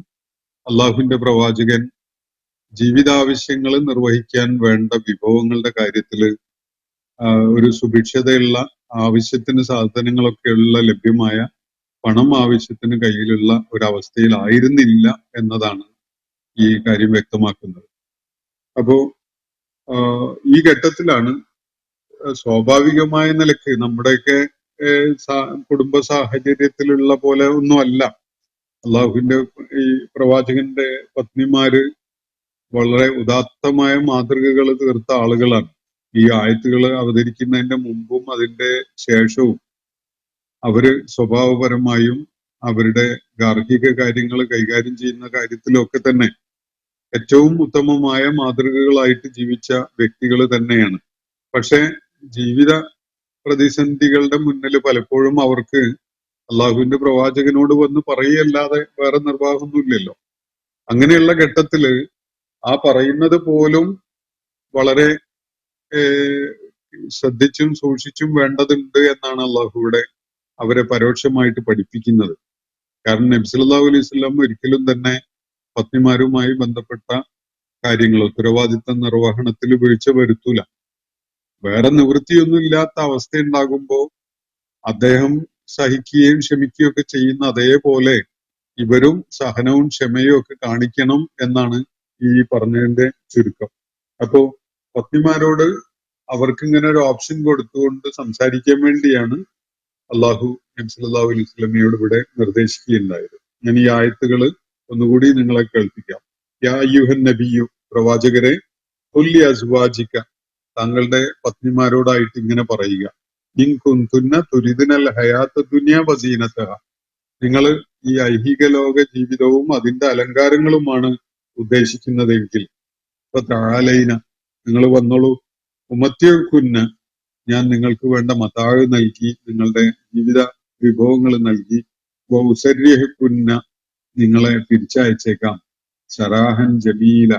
അള്ളാഹുവിന്റെ പ്രവാചകൻ ജീവിതാവശ്യങ്ങൾ നിർവഹിക്കാൻ വേണ്ട വിഭവങ്ങളുടെ കാര്യത്തില് ഒരു സുഭിക്ഷതയുള്ള, ആവശ്യത്തിന് സാധനങ്ങളൊക്കെയുള്ള ലഭ്യമായ പണം ആവശ്യത്തിന് കയ്യിലുള്ള ഒരവസ്ഥയിലായിരുന്നില്ല എന്നതാണ് ഈ കാര്യം വ്യക്തമാക്കുന്നത്. അപ്പോ ഈ ഘട്ടത്തിലാണ് സ്വാഭാവികമായ നിലയ്ക്ക് നമ്മുടെയൊക്കെ കുടുംബ സാഹചര്യത്തിലുള്ള പോലെ ഒന്നും അല്ല. അള്ളാഹുവിന്റെ ഈ പ്രവാചകന്റെ പത്നിമാര് വളരെ ഉദാത്തമായ മാതൃകകൾ തീർത്ത ആളുകളാണ്. ഈ ആയത്തുകൾ അവതരിക്കുന്നതിന്റെ മുമ്പും അതിന്റെ ശേഷവും അവര് സ്വഭാവപരമായും അവരുടെ ഗാർഹിക കാര്യങ്ങൾ കൈകാര്യം ചെയ്യുന്ന കാര്യത്തിലൊക്കെ തന്നെ ഏറ്റവും ഉത്തമമായ മാതൃകകളായിട്ട് ജീവിച്ച വ്യക്തികൾ തന്നെയാണ്. പക്ഷെ ജീവിത പ്രതിസന്ധികളുടെ മുന്നിൽ പലപ്പോഴും അവർക്ക് അള്ളാഹുവിന്റെ പ്രവാചകനോട് വന്ന് പറയുകയല്ലാതെ വേറെ നിർവാഹമൊന്നുമില്ലല്ലോ. അങ്ങനെയുള്ള ഘട്ടത്തില് ആ പറയുന്നത് പോലും വളരെ ശ്രദ്ധിച്ചും സൂക്ഷിച്ചും വേണ്ടതുണ്ട് എന്നാണ് അള്ളാഹുവിടെ അവരെ പരോക്ഷമായിട്ട് പഠിപ്പിക്കുന്നത്. കാരണം നബി സല്ലല്ലാഹു അലൈഹി വസല്ലം ഒരിക്കലും തന്നെ പത്നിമാരുമായി ബന്ധപ്പെട്ട കാര്യങ്ങൾ ഉത്തരവാദിത്ത നിർവഹണത്തിൽ വീഴ്ച വരുത്തൂല. വേറെ നിവൃത്തിയൊന്നും ഇല്ലാത്ത അവസ്ഥ ഉണ്ടാകുമ്പോ അദ്ദേഹം സഹിക്കുകയും ക്ഷമിക്കുകയും ഒക്കെ ചെയ്യുന്ന അതേപോലെ ഇവരും സഹനവും ക്ഷമയും ഒക്കെ കാണിക്കണം എന്നാണ് ഈ പറഞ്ഞതിന്റെ ചുരുക്കം. അപ്പോ പത്നിമാരോട് അവർക്ക് ഇങ്ങനെ ഒരു ഓപ്ഷൻ കൊടുത്തുകൊണ്ട് സംസാരിക്കാൻ വേണ്ടിയാണ് അള്ളാഹു നബി സല്ലല്ലാഹു അലൈഹി വസല്ലമയോട് ഇവിടെ നിർദ്ദേശിക്കുകയുണ്ടായത്. ഞാൻ ഈ ആയത്തുകൾ ഒന്നുകൂടി നിങ്ങളെ കേൾപ്പിക്കാം. യാ അയ്യുഹൻ നബിയു, പ്രവാചകരെ, ഖുൽ അസ്വാജിക, താങ്കളുടെ പത്നിമാരോടായിട്ട് ഇങ്ങനെ പറയുക, ഇൻ കുന്തുന്ന തുരിദിനൽ ഹയാത്ത ദുനിയ വസീനതഹ, നിങ്ങൾ ഈ ഐഹിക ലോക ജീവിതവും അതിന്റെ അലങ്കാരങ്ങളുമാണ് ഉദ്ദേശിക്കുന്നതെങ്കിൽ താലൈന, നിങ്ങൾ വന്നോളൂ, ഉമത്യക്കുന്ന, ഞാൻ നിങ്ങൾക്ക് വേണ്ട മതാഴ് നൽകി, നിങ്ങളുടെ ജീവിത വിഭവങ്ങൾ നൽകി, വൗസര്യഹുന്ന, നിങ്ങളെ തിരിച്ചയച്ചേക്കാം, സറാഹൻ ജമീല,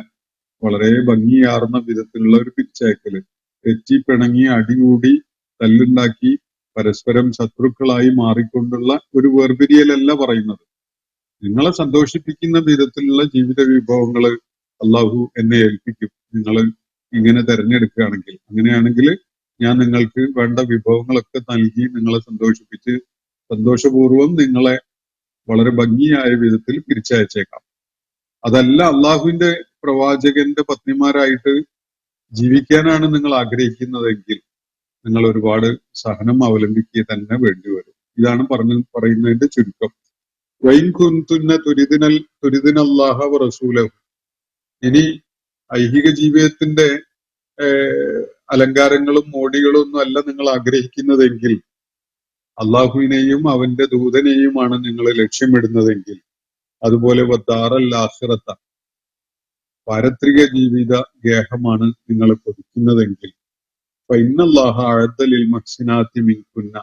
വളരെ ഭംഗിയാർന്ന വിധത്തിലുള്ള ഒരു പിരിച്ചയക്കല്. തെറ്റിപ്പിണങ്ങി അടികൂടി തല്ലുണ്ടാക്കി പരസ്പരം ശത്രുക്കളായി മാറിക്കൊണ്ടുള്ള ഒരു വേർപിരിയലല്ല പറയുന്നത്. നിങ്ങളെ സന്തോഷിപ്പിക്കുന്ന വിധത്തിലുള്ള ജീവിത വിഭവങ്ങൾ അള്ളാഹു എന്നെ ഏൽപ്പിക്കും, നിങ്ങൾ ഇങ്ങനെ തെരഞ്ഞെടുക്കുകയാണെങ്കിൽ. അങ്ങനെയാണെങ്കിൽ ഞാൻ നിങ്ങൾക്ക് വേണ്ട വിഭവങ്ങളൊക്കെ നൽകി നിങ്ങളെ സന്തോഷിപ്പിച്ച് സന്തോഷപൂർവം നിങ്ങളെ വളരെ ഭംഗിയായ വിധത്തിൽ പിരിച്ചയച്ചേക്കാം. അതല്ല അള്ളാഹുവിന്റെ പ്രവാചകന്റെ പത്നിമാരായിട്ട് ജീവിക്കാനാണ് നിങ്ങൾ ആഗ്രഹിക്കുന്നതെങ്കിൽ നിങ്ങൾ ഒരുപാട് സഹനം അവലംബിക്കുക തന്നെ വേണ്ടി വരും. ഇതാണ് പറയുന്നതിന്റെ ചുരുക്കം. വൈൻ കുന്തുന്ന തുരിദിനല്ലാഹ വ റസൂലഹു, ഇനി ഐഹിക ജീവിതത്തിന്റെ അലങ്കാരങ്ങളും മോടികളും ഒന്നും അല്ല നിങ്ങൾ ആഗ്രഹിക്കുന്നതെങ്കിൽ, അള്ളാഹുവിനെയും അവന്റെ ദൂതനെയുമാണ് നിങ്ങൾ ലക്ഷ്യമിടുന്നതെങ്കിൽ, അതുപോലെ വദ്ദാറൽ ആഖിറത, പാരത്രിക ജീവിത ഗേഹമാണ് നിങ്ങൾ കൊതിക്കുന്നതെങ്കിൽ, ഫഇന്നല്ലാഹ അഅദ്ദ ലിൽ മുഹ്സിനാത്തി മിൻകുന്ന,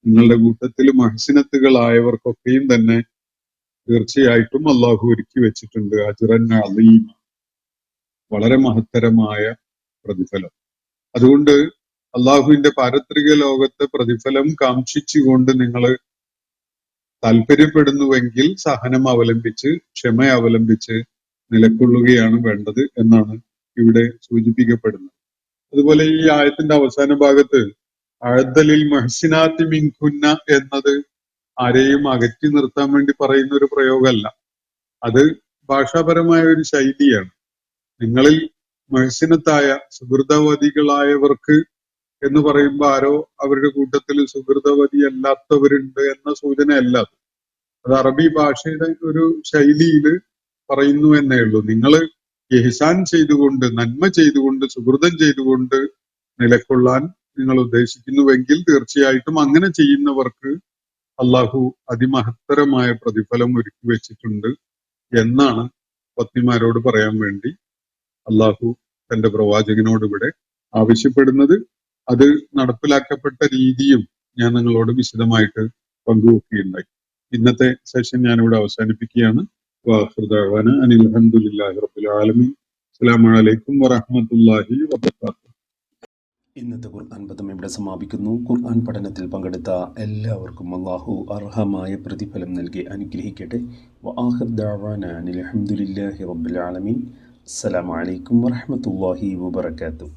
നിങ്ങളുടെ കൂട്ടത്തിൽ മുഹ്സിനത്തുകളായവർക്കൊക്കെയും തന്നെ തീർച്ചയായിട്ടും അള്ളാഹു ഒരുക്കി വെച്ചിട്ടുണ്ട് അജ്റൻ അളീമ, വളരെ മഹത്തരമായ പ്രതിഫലം. അതുകൊണ്ട് അള്ളാഹുവിന്റെ പാരത്രിക ലോകത്തെ പ്രതിഫലം കാക്ഷിച്ചുകൊണ്ട് നിങ്ങൾ താല്പര്യപ്പെടുന്നുവെങ്കിൽ സഹനം അവലംബിച്ച് ക്ഷമ അവലംബിച്ച് നിലകൊള്ളുകയാണ് വേണ്ടത് എന്നാണ് ഇവിടെ സൂചിപ്പിക്കപ്പെടുന്നത്. അതുപോലെ ഈ ആയത്തിന്റെ അവസാന ഭാഗത്ത് അഅദ്ദലിൽ മുഹ്സിനാത്തി മിൻകുന്ന എന്നത് ആരെയും അകറ്റി നിർത്താൻ വേണ്ടി പറയുന്ന ഒരു പ്രയോഗമല്ല. അത് ഭാഷാപരമായ ഒരു ശൈലിയാണ്. നിങ്ങളിൽ മുഹ്സിനത്തായ സുഹൃതവതികളായവർക്ക് എന്ന് പറയുമ്പോൾ ആരോ അവരുടെ കൂട്ടത്തിൽ സുഹൃതവതി അല്ലാത്തവരുണ്ട് എന്ന സൂചനയല്ല. അത് അറബി ഭാഷയുടെ ഒരു ശൈലിയിൽ പറയുന്നു എന്നേ ഉള്ളൂ. നിങ്ങൾ ഇഹ്സാൻ ചെയ്തുകൊണ്ട്, നന്മ ചെയ്തുകൊണ്ട്, സുഹൃതം ചെയ്തുകൊണ്ട് നിലകൊള്ളാൻ നിങ്ങൾ ഉദ്ദേശിക്കുന്നുവെങ്കിൽ തീർച്ചയായിട്ടും അങ്ങനെ ചെയ്യുന്നവർക്ക് അള്ളാഹു അതിമഹത്തരമായ പ്രതിഫലം ഒരുക്കി വെച്ചിട്ടുണ്ട് എന്നാണ് പത്നിമാരോട് പറയാൻ വേണ്ടി അള്ളാഹു തന്റെ പ്രവാചകനോട് ഇവിടെ ആവശ്യപ്പെടുന്നത്. അത് നടപ്പിലാക്കപ്പെട്ട രീതിയും ഞാൻ നിങ്ങളോട് വിശദമായിട്ട് പങ്കുവെക്കുകയുണ്ടായി. ഇന്നത്തെ സെഷൻ ഞാനിവിടെ അവസാനിപ്പിക്കുകയാണ്. വാഖിറു ദഅ്വാനാ അനിൽ ഹംദുലില്ലാഹി റബ്ബിൽ ആലമീൻ. അസ്സലാമു അലൈക്കും വറഹ്മത്തുള്ളാഹി വബറകാതുഹു. ഇന്നത്തെ ഖുർആൻ പദം ഇവിടെ സമാപിക്കുന്നു. ഖുർആൻ പഠനത്തിൽ പങ്കെടുത്ത എല്ലാവർക്കും അല്ലാഹു അർഹമായ പ്രതിഫലം നൽകി അനുഗ്രഹിക്കട്ടെ. വആഖിറു ദഅ്വാനാ അനിൽ ഹംദുലില്ലാഹി റബ്ബിൽ ആലമീൻ. അസ്സലാമു അലൈക്കും വറഹ്മത്തുള്ളാഹി വബറകാതുഹു.